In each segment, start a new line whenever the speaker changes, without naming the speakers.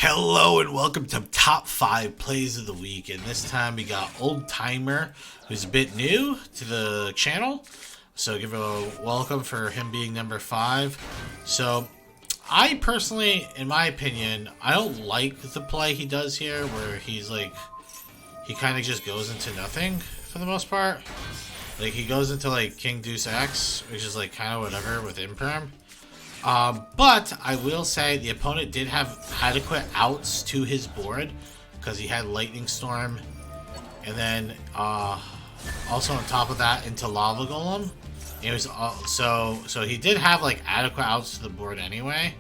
Hello and welcome to Top 5 Plays of the Week, and this time we got Oldtimer, who's a bit new to the channel, so give a welcome for him being number 5. So, I personally, in my opinion, I don't like the play he does here, where he's like, he kind of just goes into nothing, for the most part. Like, he goes into like King Deuce X, which is like kind of whatever with Imperm. But I will say the opponent did have adequate outs to his board because he had Lightning Storm, and then also on top of that into Lava Golem. It was so he did have like adequate outs to the board anyway.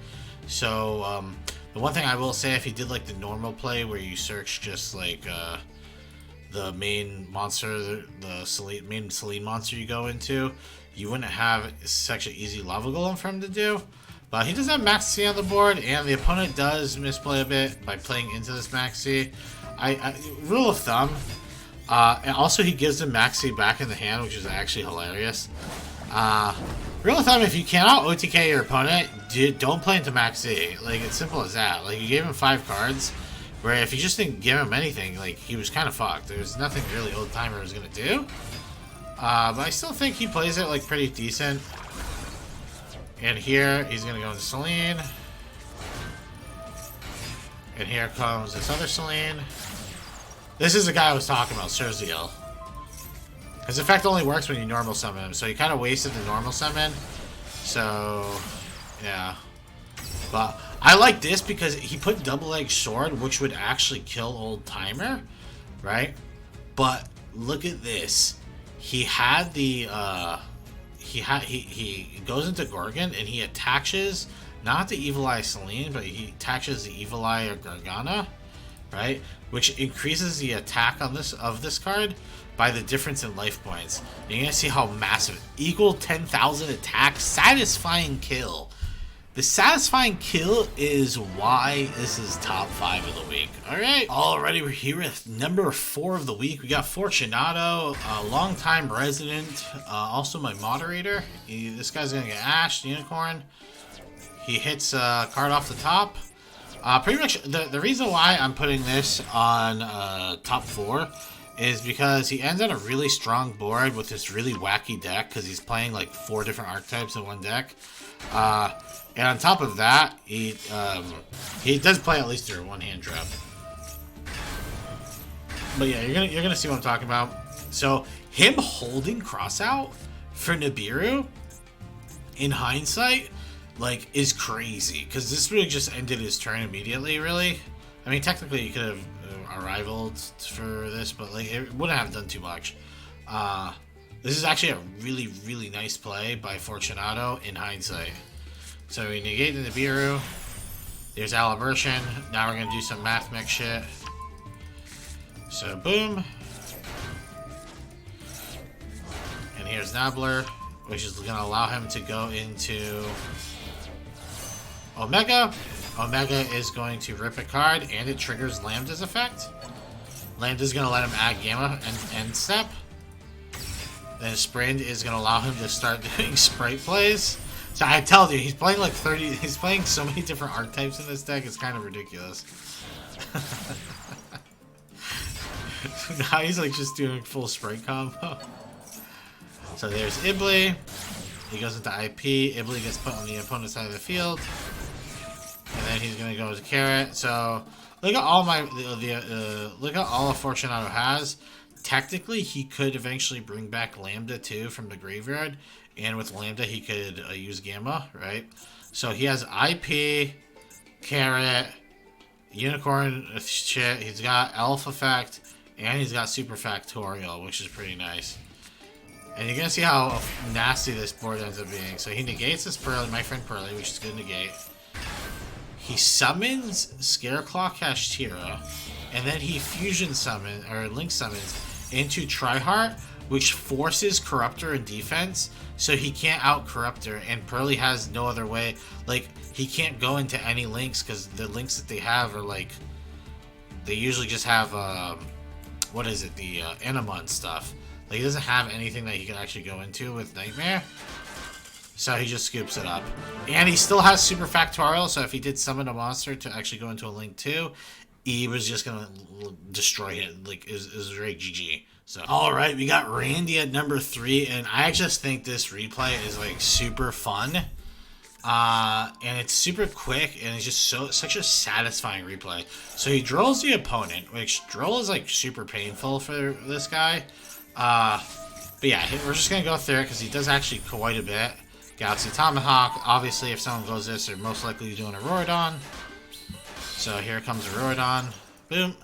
So the one thing I will say, if he did like the normal play where you search just like the main monster, the main Selene monster you go into, you wouldn't have such an easy Lava Golem for him to do. But he does have Max C on the board, and the opponent does misplay a bit by playing into this Max C. Rule of thumb, and also he gives him Max C back in the hand, which is actually hilarious. Rule of thumb, if you cannot OTK your opponent, don't play into Max C. Like, it's simple as that. Like, you gave him 5 cards, where if you just didn't give him anything, like, he was kind of fucked. There's nothing really Oldtimer was going to do. But I still think he plays it like pretty decent. And here he's gonna go into Selene. And here comes this other Selene. This is the guy I was talking about, Surziel. His effect only works when you normal summon him, so he kind of wasted the normal summon. So, yeah. But I like this because he put double-edged sword, which would actually kill Oldtimer, right? Look at this. He had the he goes into Gorgon and he attaches not the Evil Eye Selene, but he attaches the Evil Eye or Gargana, right? Which increases the attack on this card by the difference in life points. And you're gonna see how massive. Equal 10,000 attack, satisfying kill. The satisfying kill is why this is top 5 of the week. Alright, already we're here with number 4 of the week. We got Fortunado, a long-time resident, also my moderator. This guy's gonna get Ash, Unicorn. He hits a card off the top. Pretty much, the reason why I'm putting this on top 4 is because he ends on a really strong board with this really wacky deck, because he's playing like 4 different archetypes in one deck. And on top of that, he does play at least through a one-hand trap. But yeah, you're gonna see what I'm talking about. So him holding crossout for Nibiru, in hindsight, like, is crazy, because this really just ended his turn immediately. Really, I mean, technically you could have arrivaled for this, but like it wouldn't have done too much. This is actually a really nice play by Fortunado in hindsight. So we negate the Nibiru. There's Alibertion. Now we're gonna do some math mech shit. So boom. And here's Nabler, which is gonna allow him to go into Omega. Omega is going to rip a card, and it triggers Lambda's effect. Lambda's gonna let him add Gamma and end step. Then Sprint is gonna allow him to start doing Sprite plays. So I told you, he's playing like 30, he's playing so many different archetypes in this deck, it's kind of ridiculous. Now he's like just doing full Sprite combo. So there's Ibli. He goes into IP. Ibli gets put on the opponent's side of the field. And then he's gonna go to Carrot. So look at all my look at all Fortunato has. Technically, he could eventually bring back Lambda too from the graveyard, and with Lambda he could use Gamma, right? So he has IP, Carrot, Unicorn shit. He's got Elf effect, and he's got Super Factorial, which is pretty nice. And you're gonna see how nasty this board ends up being. So he negates this Pearly, my friend Pearly, which is good negate. He summons Scareclaw Kashtira, and then he fusion summons, or link summons, into Triheart, which forces Corruptor in defense, so he can't out Corruptor, and Pearly has no other way. Like, he can't go into any links, because the links that they have are like, they usually just have, what is it, the Anamon stuff. Like, he doesn't have anything that he can actually go into with Nightmare. So he just scoops it up. And he still has Super Factorial, so if he did summon a monster to actually go into a Link 2, he was just going to destroy it. Like, it was very GG. So, alright, we got Randy at number 3, and I just think this replay is, like, super fun. And it's super quick, and it's just such a satisfying replay. So he drills the opponent, which drill is, like, super painful for this guy. But yeah, we're just going to go through it, because he does actually quite a bit. Galaxy Tomahawk. Obviously, if someone goes this, they're most likely doing a Rorodon. So here comes a Rorodon. Boom.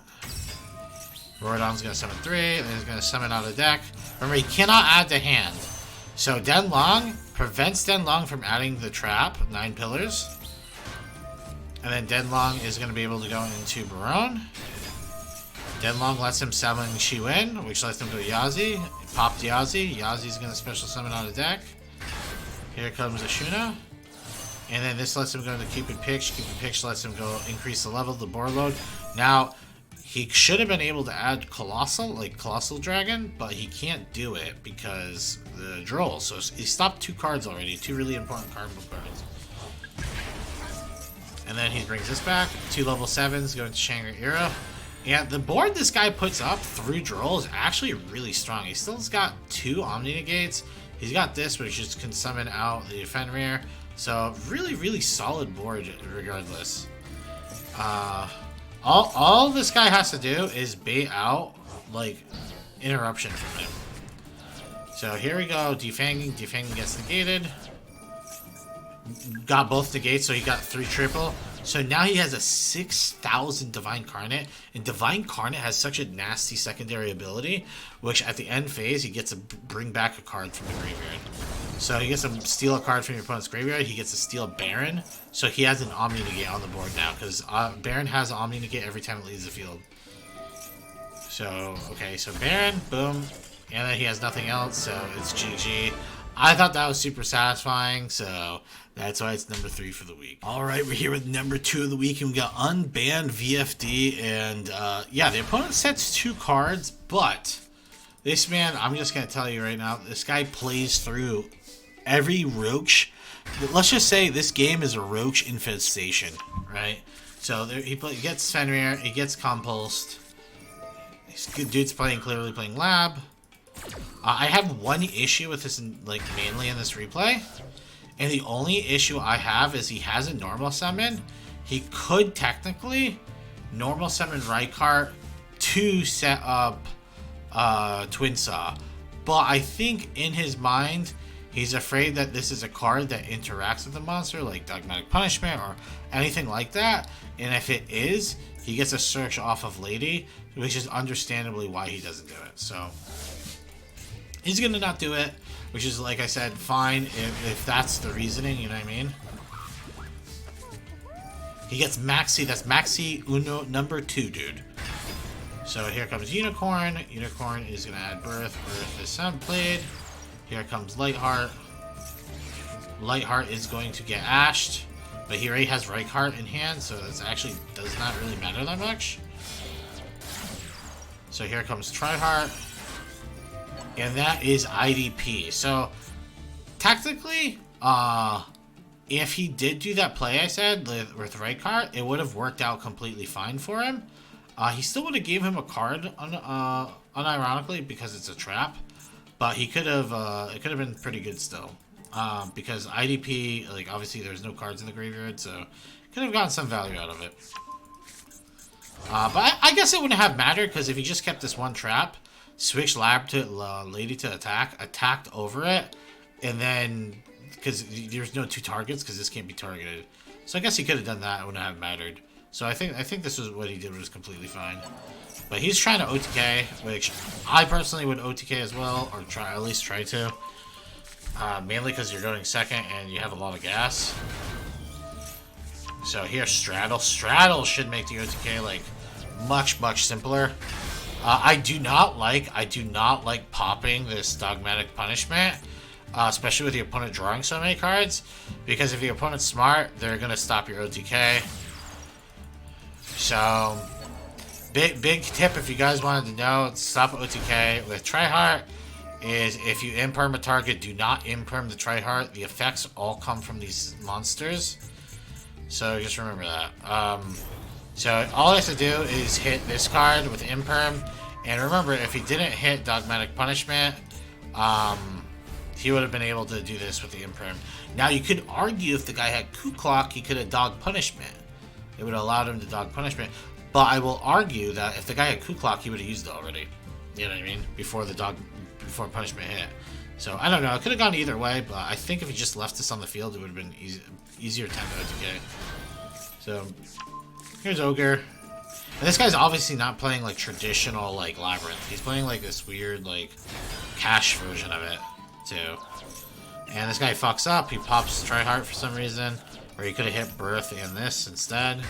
Rorodon's going to summon 3, and he's going to summon out of the deck. Remember, he cannot add to hand. So Denlong prevents Denlong from adding the trap, 9 pillars. And then Denlong is going to be able to go into Barone. Denlong lets him summon Shiwen, which lets him go Yazi. Popped Yazi. Yazi's going to special summon out of the deck. Here comes Ashuna. And then this lets him go into Cupid Pitch. Cupid Pitch lets him go increase the level, the board load. Now, he should have been able to add Colossal Dragon, but he can't do it because the Droll. So he stopped 2 cards already, 2 really important card cards. And then he brings this back, 2 level 7s going to Shangri-Ira. And the board this guy puts up through Droll is actually really strong. He still's got 2 Omni Negates. He's got this, which just can summon out the Fenrir. So really, really solid board regardless. All this guy has to do is bait out, like, interruption from him. So here we go, defanging. Defanging gets negated. Got both negates, so he got 3 triple. So now he has a 6,000 Divine Carnate, and Divine Carnate has such a nasty secondary ability, which at the end phase, he gets to bring back a card from the graveyard. So he gets to steal a card from your opponent's graveyard, he gets to steal Baron, so he has an Omni Negate on the board now, because Baron has an Omni Negate every time it leaves the field. So, okay, so Baron, boom, and then he has nothing else, so it's GG. I thought that was super satisfying, so that's why it's number 3 for the week. Alright, we're here with number 2 of the week, and we got Unbanned VFD, and yeah, the opponent sets 2 cards, but this man, I'm just going to tell you right now, this guy plays through every Roach. Let's just say this game is a Roach infestation, right? So there, he gets Fenrir, he gets Compulsed, this good dude's clearly playing Lab. I have one issue with this, like, mainly in this replay. And the only issue I have is he has a normal summon. He could technically normal summon Rykart to set up Twin Saw. But I think in his mind, he's afraid that this is a card that interacts with the monster, like Dogmatic Punishment or anything like that. And if it is, he gets a search off of Lady, which is understandably why he doesn't do it. So he's gonna not do it, which is, like I said, fine if that's the reasoning, you know what I mean? He gets Maxi, that's Maxi Uno number 2, dude. So here comes Unicorn. Unicorn is gonna add Birth. Birth is sound played. Here comes Lightheart. Lightheart is going to get ashed, but he already has Rykart in hand, so this actually does not really matter that much. So here comes Triheart. And that is IDP. So, technically, if he did do that play I said with Rykart, it would have worked out completely fine for him. He still would have gave him a card, unironically, because it's a trap. But he could have, it could have been pretty good still. Because IDP, like, obviously there's no cards in the graveyard, so could have gotten some value out of it. But I guess it wouldn't have mattered, because if he just kept this one trap, switched Lab to Lady to attacked over it, and then, because there's no 2 targets, because this can't be targeted. So I guess he could have done that, it wouldn't have mattered. So I think this was what he did was completely fine. But he's trying to OTK, which I personally would OTK as well, or at least try to. Mainly because you're going second and you have a lot of gas. So here, Straddle. Straddle should make the OTK, like, much simpler. I do not like popping this Dogmatic Punishment, especially with the opponent drawing so many cards, because if your opponent's smart, they're gonna stop your OTK. So, big tip if you guys wanted to know, stop OTK with Triheart. is if you imperm a target, do not imperm the tryhard. The effects all come from these monsters. So just remember that. So all he has to do is hit this card with imperm. And remember, if he didn't hit Dogmatic Punishment, he would have been able to do this with the imperm. Now you could argue if the guy had Coup Clock, he could have Dog Punishment. It would have allowed him to Dog Punishment. But I will argue that if the guy had Coup Clock, he would have used it already. You know what I mean? Before punishment hit. So I don't know. It could have gone either way, but I think if he just left this on the field, it would have been easier time to OTK. So here's Ogre. And this guy's obviously not playing like traditional like Labyrinth. He's playing like this weird like cash version of it too. And this guy fucks up. He pops Tryhard for some reason, or he could have hit Birth and this instead.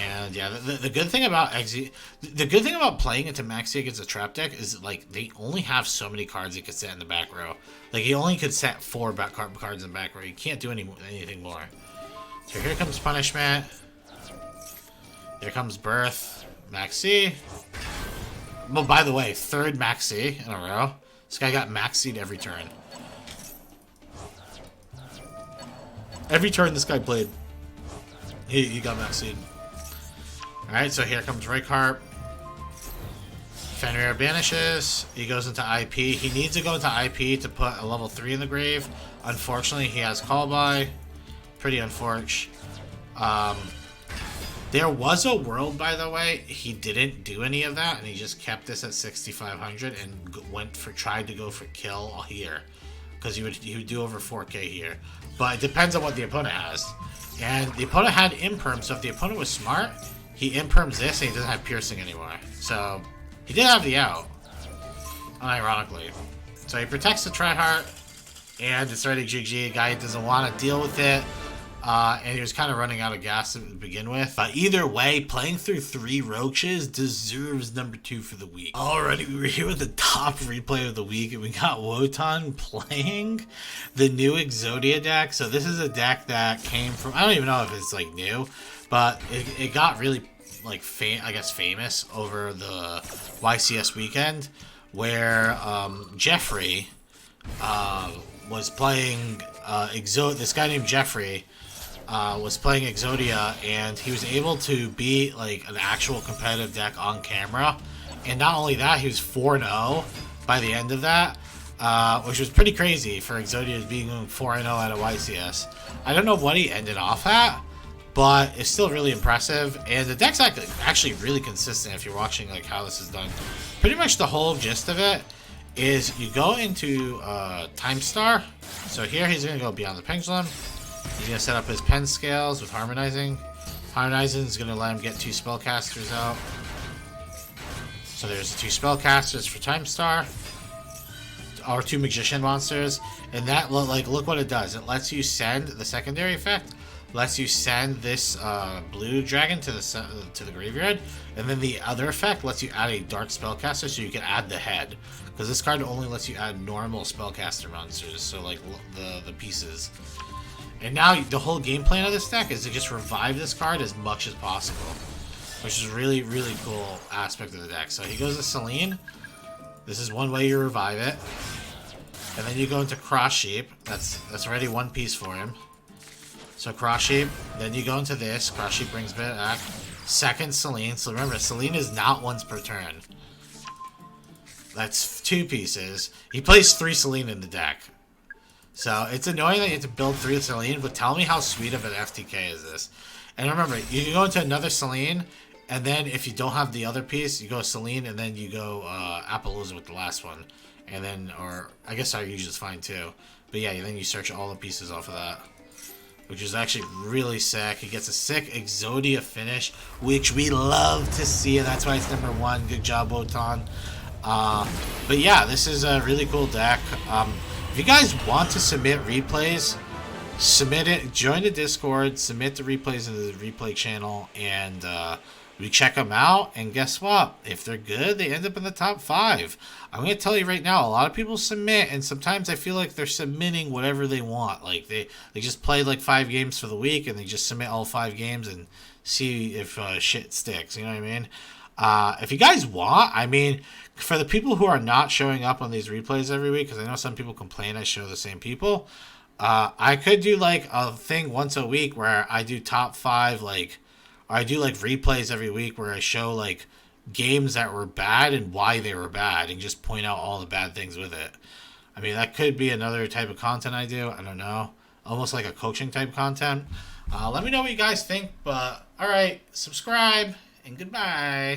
And yeah, the good thing about playing into Maxi against a trap deck is like they only have so many cards he could set in the back row. Like he only could set 4 cards in the back row. You can't do anything more. So here comes Punishment. Here comes Birth. Maxi. Well, by the way, 3rd Maxi in a row. This guy got Maxi'd every turn. Every turn this guy played, he got Maxi'd. Alright, so here comes Raycarp. Fenrir banishes. He goes into IP. He needs to go into IP to put a level 3 in the grave. Unfortunately, he has Call By. Pretty unfortunate. There was a world, by the way, he didn't do any of that, and he just kept this at 6,500 and tried to go for kill here. Because he would do over 4k here. But it depends on what the opponent has. And the opponent had Imperm, so if the opponent was smart, he imperms this and he doesn't have piercing anymore. So he did have the out, unironically. So he protects the tryhard, and it's already GG. Guy doesn't want to deal with it, and he was kind of running out of gas to begin with. Either way, playing through 3 Roaches deserves number 2 for the week. Alrighty, we're here with the top replay of the week, and we got Wotan playing the new EXODIA deck. So this is a deck that came from, I don't even know if it's like new, but it got really like famous over the YCS weekend, where Jeffrey was playing this guy named Jeffrey was playing EXODIA, and he was able to beat like an actual competitive deck on camera. And not only that, he was 4-0 by the end of that, which was pretty crazy for EXODIA being 4-0 at a YCS. I don't know what he ended off at, but it's still really impressive, and the deck's actually really consistent if you're watching like how this is done. Pretty much the whole gist of it is you go into Time Star. So here he's going to go Beyond the Pendulum. He's going to set up his pen scales with Harmonizing. Harmonizing is going to let him get 2 spellcasters out. So there's 2 spellcasters for Time Star, or 2 magician monsters, and that look what it does. It lets you send the secondary effect. Lets you send this blue dragon to the graveyard, and then the other effect lets you add a dark spellcaster, so you can add the head, because this card only lets you add normal spellcaster monsters, so like the pieces. And now the whole game plan of this deck is to just revive this card as much as possible, which is really cool aspect of the deck. So he goes to Selene. This is one way you revive it, and then you go into Cross Sheep. That's already 1 piece for him. So Cross Sheep, then you go into this. Cross Sheep brings back 2nd Selene. So remember, Selene is not once per turn. That's 2 pieces. He plays 3 Selene in the deck. So it's annoying that you have to build 3 Selene, but tell me how sweet of an FTK is this. And remember, you can go into another Selene, and then if you don't have the other piece, you go Selene, and then you go Appaloosa with the last one. And then, or I guess I use is fine too. But yeah, then you search all the pieces off of that, which is actually really sick. He gets a sick EXODIA finish, which we love to see, and that's why it's number 1. Good job, Wotan. But yeah, this is a really cool deck. If you guys want to submit replays, submit it. Join the Discord, submit the replays into the replay channel, and we check them out. And guess what? If they're good, they end up in the top 5. I'm going to tell you right now, a lot of people submit, and sometimes I feel like they're submitting whatever they want. Like they just play like 5 games for the week, and they just submit all 5 games and see if shit sticks. You know what I mean? If you guys want, I mean, for the people who are not showing up on these replays every week, because I know some people complain I show the same people, I could do like a thing once a week where I do top 5, like, or I do like replays every week where I show like games that were bad and why they were bad and just point out all the bad things with it. I mean, that could be another type of content I do. I don't know. Almost like a coaching type content. Let me know what you guys think. But, alright, subscribe and goodbye.